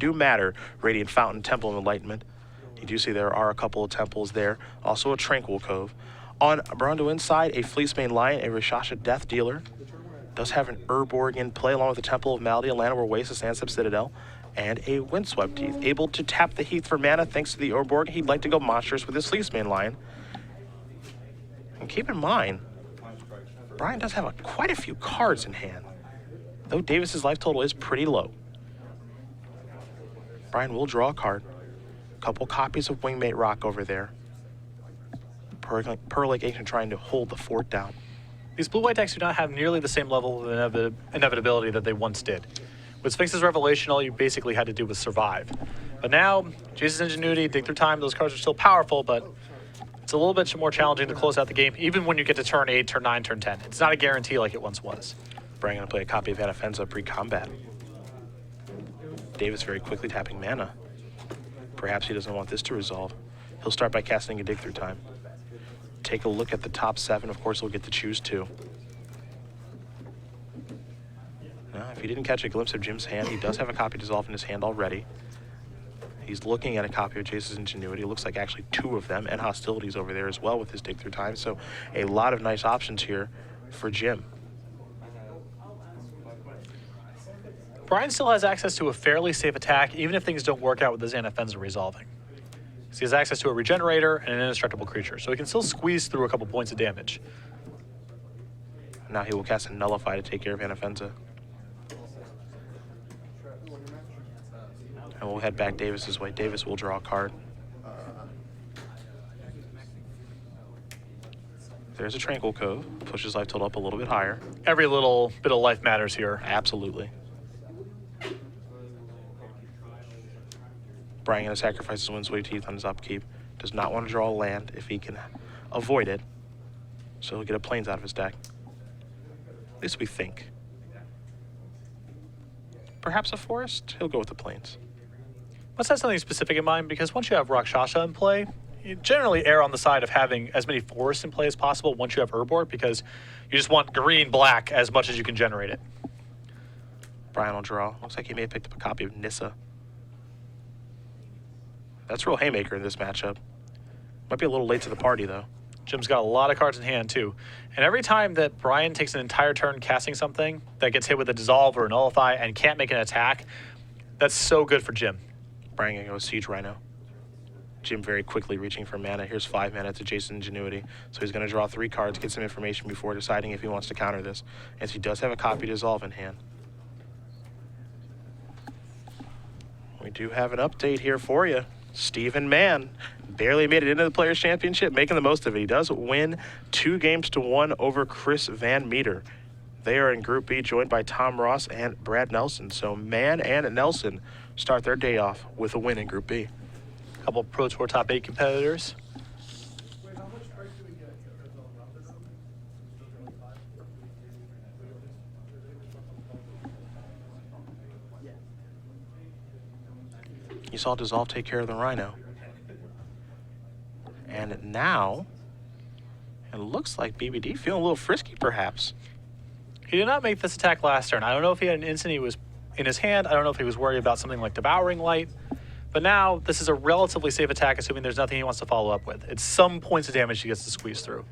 do matter. Radiant Fountain, Temple of Enlightenment. You do see there are a couple of temples there. Also a Tranquil Cove. On Braun-Duin's side, a Fleecemane Lion, a Rishasha Death Dealer. Does have an Urborg in play along with the Temple of Maldia, Llanowar Oasis, and Citadel. And a Windswept Teeth. Able to tap the Heath for mana thanks to the Urborg. He'd like to go monstrous with his Fleecemane Lion. And keep in mind, Brian does have quite a few cards in hand, though Davis's life total is pretty low. Brian will draw a card. A couple copies of Wingmate Rock over there. Pearl Lake Ancient trying to hold the fort down. These blue-white decks do not have nearly the same level of inevitability that they once did. With Sphinx's Revelation, all you basically had to do was survive. But now, Jesus' Ingenuity, Dig Through Time, those cards are still powerful, but it's a little bit more challenging to close out the game, even when you get to turn 8, turn 9, turn 10. It's not a guarantee like it once was. Brian going to play a copy of Anafenza pre-combat. Davis very quickly tapping mana. Perhaps he doesn't want this to resolve. He'll start by casting a Dig Through Time. Take a look at the top 7. Of course, he'll get to choose 2. Now, if he didn't catch a glimpse of Jim's hand, he does have a copy dissolve in his hand already. He's looking at a copy of Jesus' Ingenuity. It looks like actually 2 of them, and Hostilities over there as well with his Dig Through Time. So a lot of nice options here for Jim. Brian still has access to a fairly safe attack, even if things don't work out with his Anafenza resolving. He has access to a Regenerator and an Indestructible Creature, so he can still squeeze through a couple points of damage. Now he will cast a Nullify to take care of Anafenza. And we'll head back Davis's way. Davis will draw a card. There's a Tranquil Cove. Pushes life total up a little bit higher. Every little bit of life matters here. Absolutely. Brian going to sacrifice his Windswept Teeth on his upkeep. Does not want to draw a land if he can avoid it. So he'll get a Plains out of his deck. At least we think. Perhaps a Forest? He'll go with the Plains. Must have something specific in mind, because once you have Rakshasa in play, you generally err on the side of having as many forests in play as possible once you have Urborg, because you just want green-black as much as you can generate it. Brian will draw. Looks like he may have picked up a copy of Nissa. That's real haymaker in this matchup. Might be a little late to the party, though. Jim's got a lot of cards in hand, too. And every time that Brian takes an entire turn casting something that gets hit with a Dissolve or a Nullify and can't make an attack, that's so good for Jim. Brian going to go Siege Rhino. Jim very quickly reaching for mana. Here's 5 mana to Jason Ingenuity. So he's going to draw 3 cards, get some information before deciding if he wants to counter this, as he does have a copy Dissolve in hand. We do have an update here for you. Stephen Mann barely made it into the Players' Championship, making the most of it. He does win 2-1 over Chris Van Meter. They are in Group B, joined by Tom Ross and Brad Nelson. So Mann and Nelson start their day off with a win in Group B. A couple Pro Tour top 8 competitors. You saw Dissolve take care of the Rhino. And now, it looks like BBD feeling a little frisky, perhaps. He did not make this attack last turn. I don't know if he had an instant he was in his hand. I don't know if he was worried about something like Devouring Light. But now, this is a relatively safe attack, assuming there's nothing he wants to follow up with. It's some points of damage he gets to squeeze through.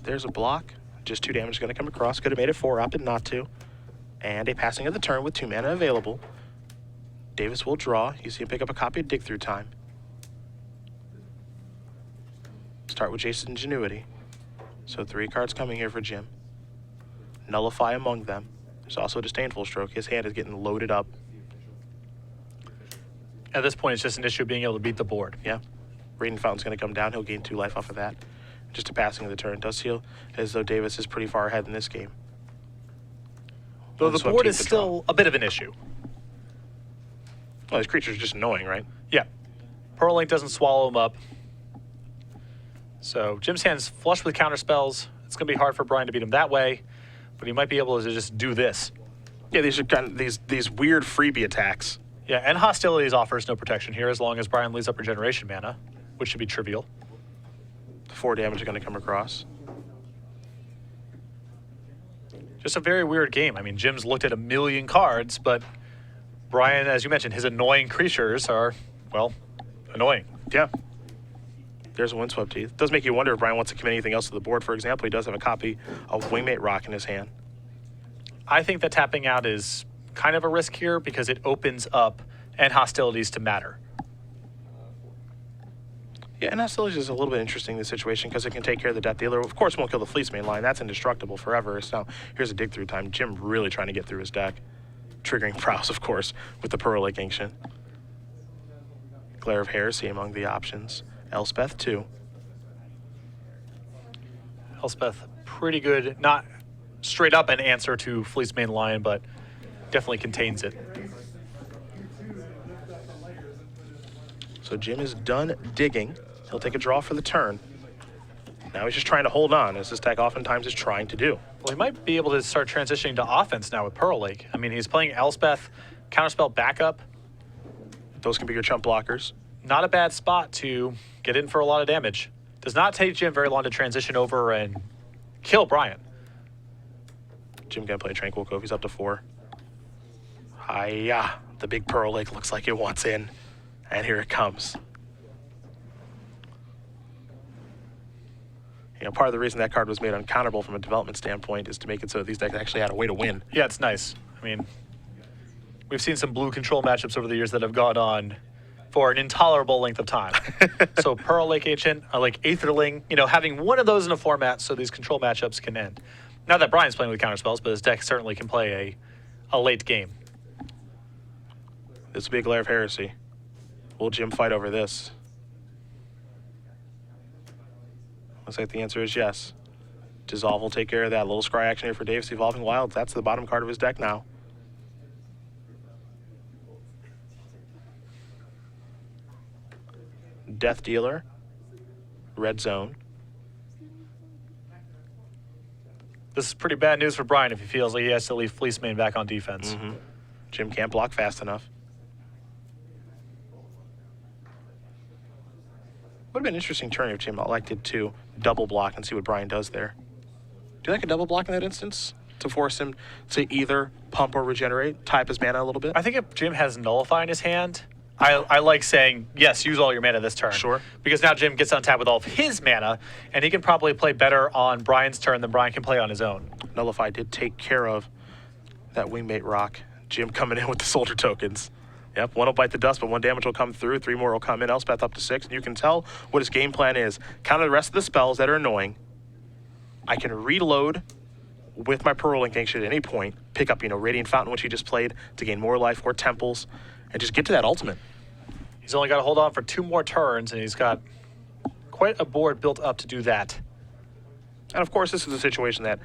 There's a block. Just 2 damage is going to come across. Could have made it 4, opted not to. And a passing of the turn with 2 mana available. Davis will draw. You see him pick up a copy of Dig Through Time. Start with Jason Ingenuity. So 3 cards coming here for Jim. Nullify among them. There's also a Disdainful Stroke. His hand is getting loaded up. At this point, it's just an issue of being able to beat the board. Yeah. Radiant Fountain's going to come down. He'll gain 2 life off of that. Just a passing of the turn. Does feel as though Davis is pretty far ahead in this game. Though the board is still a bit of an issue. Well, these creatures are just annoying, right? Yeah. Pearl Link doesn't swallow him up. So Jim's hand's flush with counter spells. It's going to be hard for Brian to beat him that way, but he might be able to just do this. Yeah, these are kind of these weird freebie attacks. Yeah, and Hostilities offers no protection here as long as Brian leaves up Regeneration mana, which should be trivial. 4 damage are going to come across. Just a very weird game. I mean, Jim's looked at a million cards, but Brian, as you mentioned, his annoying creatures are, well, annoying. Yeah. There's a Windswept Teeth. It does make you wonder if Brian wants to commit anything else to the board. For example, he does have a copy of Wingmate Rock in his hand. I think that tapping out is kind of a risk here because it opens up and hostilities to matter. Yeah, and hostilities is a little bit interesting in this situation because it can take care of the Death Dealer. Of course, it won't kill the Fleecemane line. That's indestructible forever. So here's a dig through time. Jim really trying to get through his deck. Triggering Prowess, of course, with the Pearl Lake Ancient. Glare of Heresy among the options. Elspeth, too. Elspeth, pretty good. Not straight up an answer to Fleecemane Lion, but definitely contains it. So Jim is done digging. He'll take a draw for the turn. Now he's just trying to hold on, as this deck oftentimes is trying to do. Well, he might be able to start transitioning to offense now with Pearl Lake. I mean, he's playing Elspeth, Counterspell backup. Those can be your chump blockers. Not a bad spot to get in for a lot of damage. Does not take Jim very long to transition over and kill Brian. Jim gonna play Tranquil Cove. He's up to 4. Hiya. The big Pearl Lake looks like it wants in. And here it comes. You know, part of the reason that card was made uncounterable from a development standpoint is to make it so that these decks actually had a way to win. Yeah, it's nice. I mean, we've seen some blue control matchups over the years that have gone on for an intolerable length of time. So Pearl Lake Ancient, like Aetherling, you know, having one of those in a format so these control matchups can end. Not that Brian's playing with counterspells, but his deck certainly can play a late game. This will be a Glare of Heresy. Will Jim fight over this? Looks like the answer is yes. Dissolve will take care of that. Little scry action here for Davis Evolving Wilds. That's the bottom card of his deck now. Death Dealer. Red Zone. This is pretty bad news for Brian if he feels like he has to leave Fleecemane back on defense. Jim can't block fast enough. Would have been an interesting turn if Jim elected to double block and see what Brian does there. Do you like a double block in that instance? To force him to either pump or regenerate, tie up his mana a little bit? I think if Jim has Nullify in his hand, I like saying, yes, use all your mana this turn. Sure. Because now Jim gets on tap with all of his mana, and he can probably play better on Brian's turn than Brian can play on his own. Nullify did take care of that Wingmate Rock. Jim coming in with the soldier tokens. Yep, 1 will bite the dust, but 1 damage will come through. 3 more will come in. Elspeth up to 6, and you can tell what his game plan is. Counter the rest of the spells that are annoying. I can reload with my Pearl Link Ancient at any point. Pick up, Radiant Fountain, which he just played, to gain more life, or Temples, and just get to that ultimate. He's only got to hold on for 2 more turns, and he's got quite a board built up to do that. And of course, this is a situation that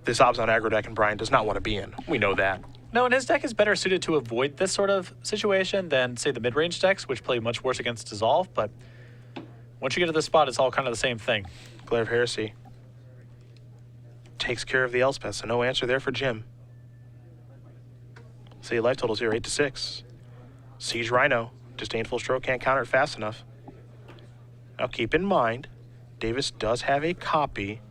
this Obzon aggro deck and Brian does not want to be in. We know that. No, and his deck is better suited to avoid this sort of situation than, say, the mid-range decks, which play much worse against Dissolve, but once you get to this spot, it's all kind of the same thing. Glare of Heresy takes care of the Elspeth, so no answer there for Jim. See, life totals here, 8 to 6. Siege Rhino, Disdainful Stroke can't counter it fast enough. Now keep in mind, Davis does have a copy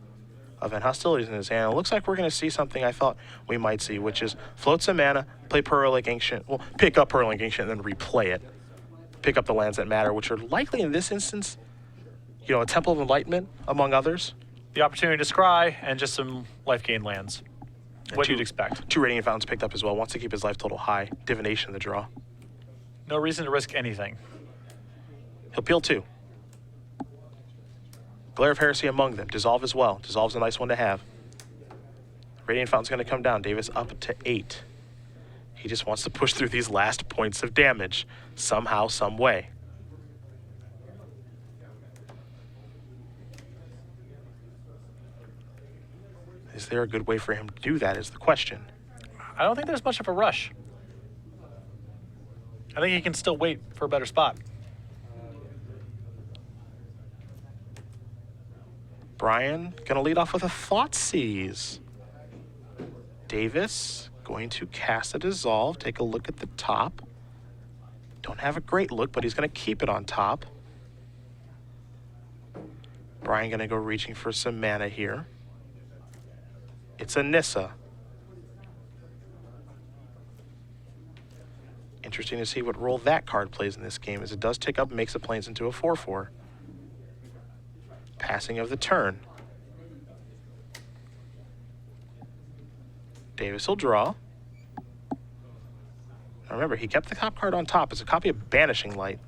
of End Hostilities in his hand. It looks like we're going to see something I thought we might see, which is float some mana, play Pearl Lake Ancient, well, pick up Pearl Lake Ancient, and then replay it. Pick up the lands that matter, which are likely in this instance, a Temple of Enlightenment, among others. The opportunity to scry and just some life gain lands. What you'd expect. 2 Radiant Fountains picked up as well. Wants to keep his life total high. Divination in the draw. No reason to risk anything. He'll peel 2. Glare of Heresy among them. Dissolve as well. Dissolve's a nice one to have. Radiant Fountain's going to come down. Davis up to 8. He just wants to push through these last points of damage. Somehow, some way. Is there a good way for him to do that is the question. I don't think there's much of a rush. I think he can still wait for a better spot. Brian going to lead off with a Thoughtseize. Davis going to cast a Dissolve. Take a look at the top. Don't have a great look, but he's going to keep it on top. Brian going to go reaching for some mana here. It's a Nissa. Interesting to see what role that card plays in this game, as it does tick up and makes the Plains into a 4/4. Passing of the turn. Davis will draw. Now remember, he kept the top card on top. It's a copy of Banishing Light.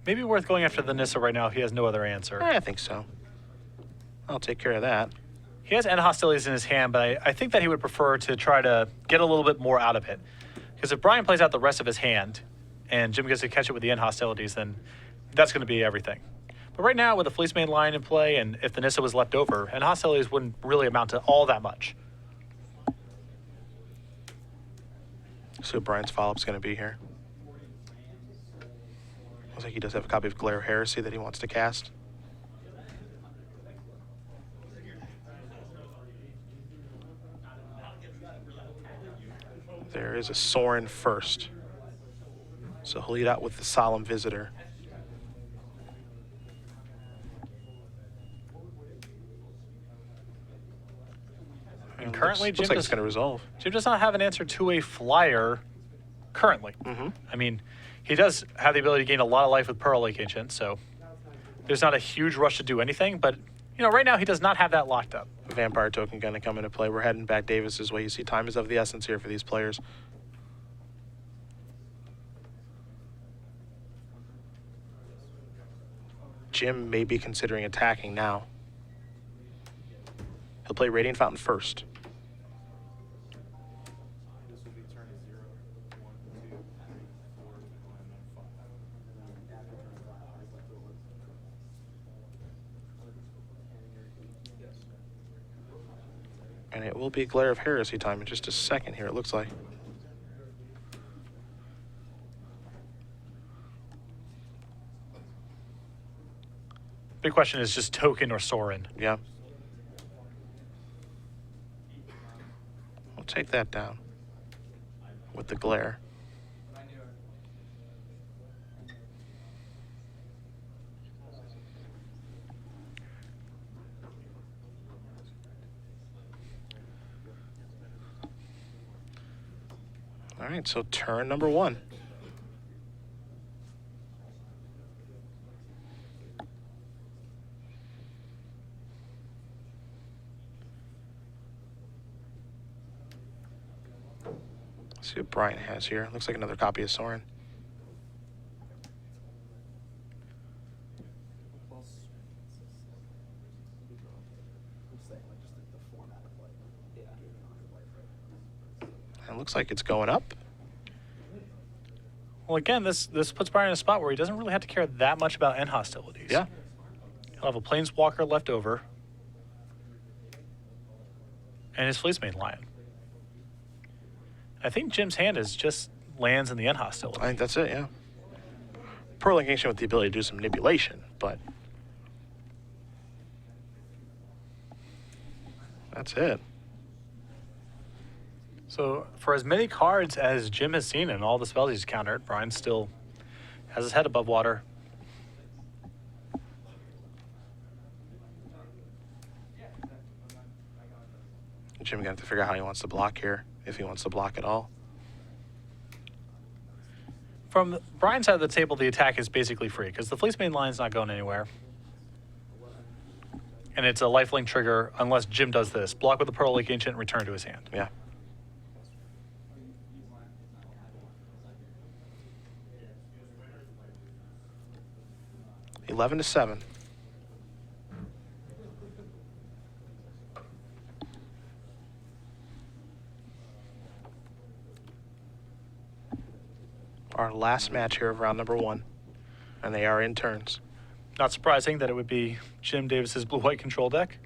Maybe worth going after the Nissa right now if he has no other answer. I think so. I'll take care of that. He has End Hostilities in his hand, but I think that he would prefer to try to get a little bit more out of it. Because if Brian plays out the rest of his hand and Jim gets to catch it with the End Hostilities, then that's going to be everything. But right now, with the Fleece Main line in play, and if the Nissa was left over, End Hostilities wouldn't really amount to all that much. So Brian's follow-up's going to be here. Looks like he does have a copy of Glare Heresy that he wants to cast. There is a Sorin first. So he'll lead out with the Solemn Visitor. And currently, looks like it's going to resolve. Jim does not have an answer to a flyer currently. I mean, he does have the ability to gain a lot of life with Pearl Lake Ancient, so there's not a huge rush to do anything, but you know, right now he does not have that locked up. Vampire token going to come into play. We're heading back Davis's way. You see, time is of the essence here for these players. Jim may be considering attacking now. He'll play Radiant Fountain first. And it will be Glare of Heresy time in just a second here, it looks like. Big question is just token or Sorin. Yeah. We'll take that down with the Glare. All right, so turn number one. Let's see what Brian has here. Looks like another copy of Sorin. And looks like it's going up. Well, again, this puts Brian in a spot where he doesn't really have to care that much about End Hostilities. Yeah. He'll have a Planeswalker left over and his Fleece Main Lion. I think Jim's hand is just lands in the End Hostility. I think that's it, yeah. Pearl Lake Ancient with the ability to do some manipulation, but that's it. So for as many cards as Jim has seen and all the spells he's countered, Brian still has his head above water. Jim got to figure out how he wants to block here, if he wants to block at all. From Brian's side of the table, the attack is basically free because the Fleece Main Lion's not going anywhere. And it's a lifelink trigger unless Jim does this. Block with the Pearl Lake Ancient and return to his hand. Yeah. $11 to 7. Our last match here of round number one, and they are in turns. Not surprising that it would be Jim Davis's blue-white control deck.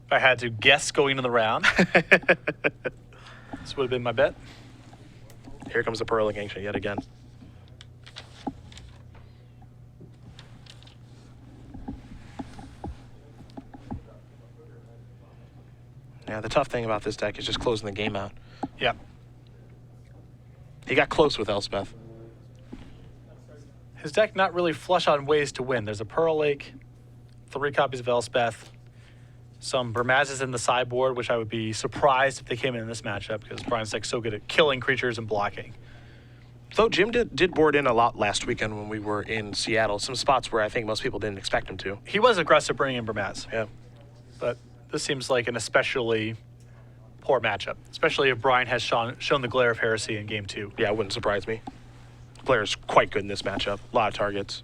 If I had to guess going into the round, this would have been my bet. Here comes the Pearl Lake Ancient yet again. Yeah, the tough thing about this deck is just closing the game out. Yeah. He got close with Elspeth. His deck not really flush on ways to win. There's a Pearl Lake, 3 copies of Elspeth, Some Burmazes in the sideboard, which I would be surprised if they came in this matchup because Brian's deck's so good at killing creatures and blocking. Though Jim did board in a lot last weekend when we were in Seattle. Some spots where I think most people didn't expect him to. He was aggressive bringing in Burmaz. Yeah. But this seems like an especially poor matchup, especially if Brian has shown the glare of heresy in Game 2. Yeah, it wouldn't surprise me. Glaire's quite good in this matchup. A lot of targets.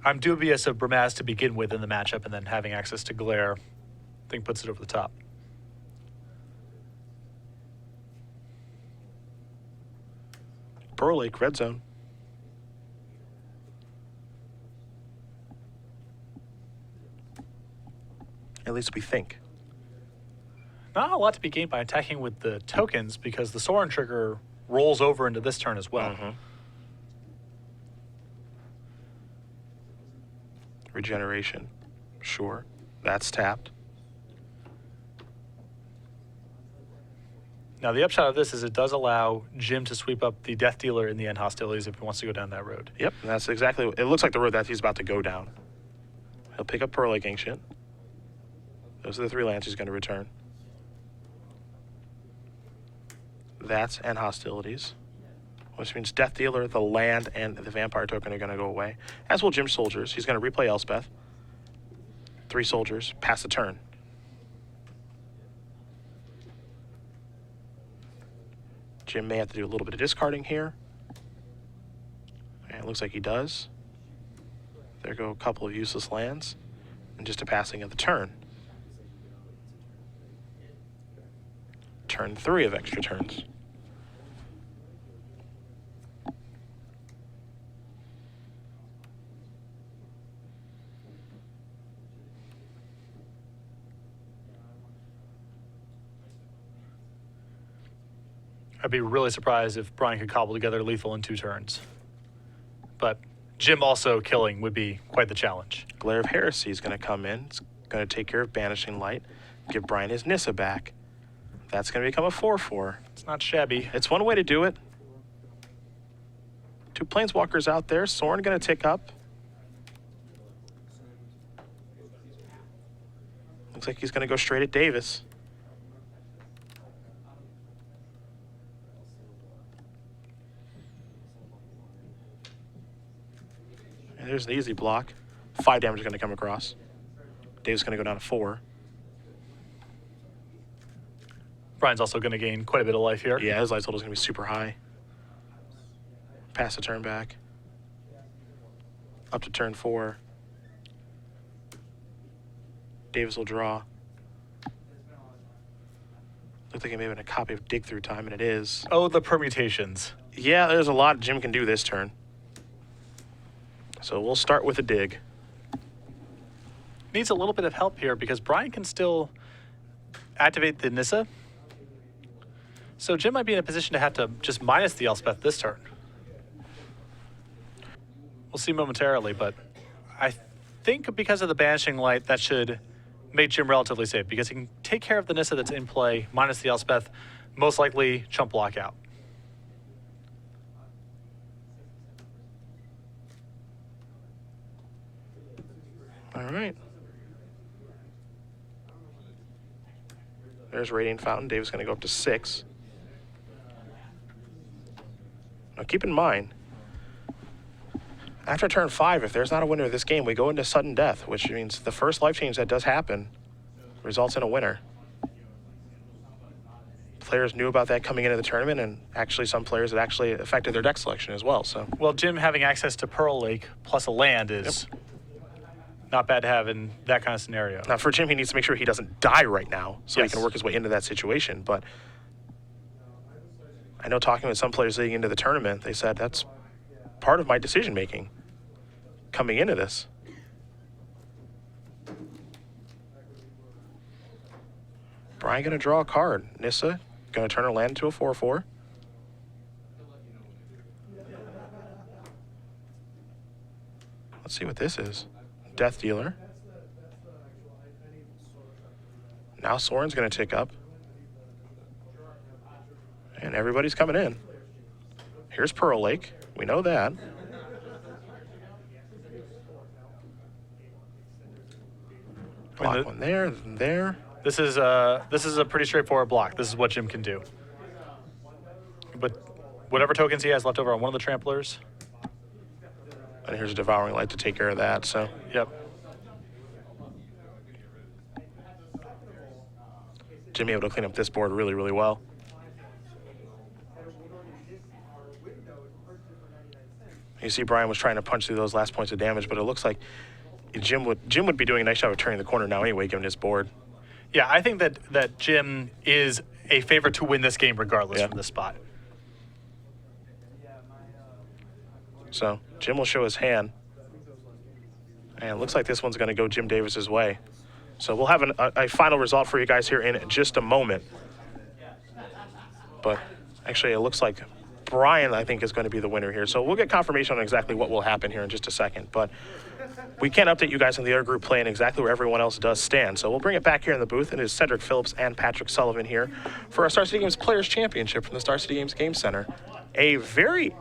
I'm dubious of Burmaz to begin with in the matchup, and then having access to glare, I think puts it over the top. Pearl Lake, red zone. At least we think. Not a lot to be gained by attacking with the tokens because the Sorin trigger rolls over into this turn as well. Regeneration. Sure. That's tapped. Now, the upshot of this is it does allow Jim to sweep up the Death Dealer in the end hostilities if he wants to go down that road. Yep, and that's exactly it looks like the road that he's about to go down. He'll pick up Pearl Lake Ancient. Those are the 3 lands he's going to return. That's end hostilities, which means Death Dealer, the land, and the Vampire token are going to go away. As will Jim's soldiers. He's going to replay Elspeth. 3 soldiers, pass the turn. Jim may have to do a little bit of discarding here. And it looks like he does. There go a couple of useless lands. And just a passing of the turn. Turn 3 of extra turns. I'd be really surprised if Brian could cobble together lethal in 2 turns. But Jim also killing would be quite the challenge. Glare of Heresy is going to come in. It's going to take care of Banishing Light. Give Brian his Nissa back. That's going to become a 4/4. It's not shabby. It's one way to do it. 2 Planeswalkers out there. Sorin going to tick up. Looks like he's going to go straight at Davis. And there's an easy block. 5 damage is going to come across. Davis is going to go down to 4. Brian's also going to gain quite a bit of life here. Yeah, his life total is going to be super high. Pass the turn back. Up to turn 4. Davis will draw. Looks like it may have been a copy of Dig Through Time, and it is. Oh, the permutations. Yeah, there's a lot Jim can do this turn. So we'll start with a dig. Needs a little bit of help here because Brian can still activate the Nissa. So Jim might be in a position to have to just minus the Elspeth this turn. We'll see momentarily, but I think because of the Banishing Light, that should make Jim relatively safe because he can take care of the Nissa that's in play, minus the Elspeth, most likely chump block out. All right. There's Radiant Fountain. Davis is going to go up to 6. Now keep in mind, after turn 5, if there's not a winner of this game, we go into sudden death, which means the first life change that does happen results in a winner. Players knew about that coming into the tournament, and actually some players it actually affected their deck selection as well. So, well, Jim having access to Pearl Lake plus a land is not bad to have in that kind of scenario. Now for Jim, he needs to make sure he doesn't die right now so Yes. he can work his way into that situation. But I know talking with some players leading into the tournament, they said that's part of my decision making coming into this. Brian going to draw a card. Nissa going to turn her land into a 4/4. Let's see what this is. Death Dealer. Now Sorin's going to tick up. And everybody's coming in. Here's Pearl Lake. We know that. Block one there, there. This is a pretty straightforward block. This is what Jim can do. But whatever tokens he has left over on one of the tramplers. And here's a Devouring Light to take care of that, so. Yep. Jimmy able to clean up this board really, really well. You see Brian was trying to punch through those last points of damage, but it looks like Jim would be doing a nice job of turning the corner now anyway, given his board. Yeah, I think that Jim is a favorite to win this game regardless from this spot. So Jim will show his hand. And it looks like this one's going to go Jim Davis's way. So we'll have a final result for you guys here in just a moment. But actually, it looks like Brian, I think, is going to be the winner here. So we'll get confirmation on exactly what will happen here in just a second. But we can't update you guys on the other group play and exactly where everyone else does stand. So we'll bring it back here in the booth. It is Cedric Phillips and Patrick Sullivan here for our Star City Games Players Championship from the Star City Games Game Center. A very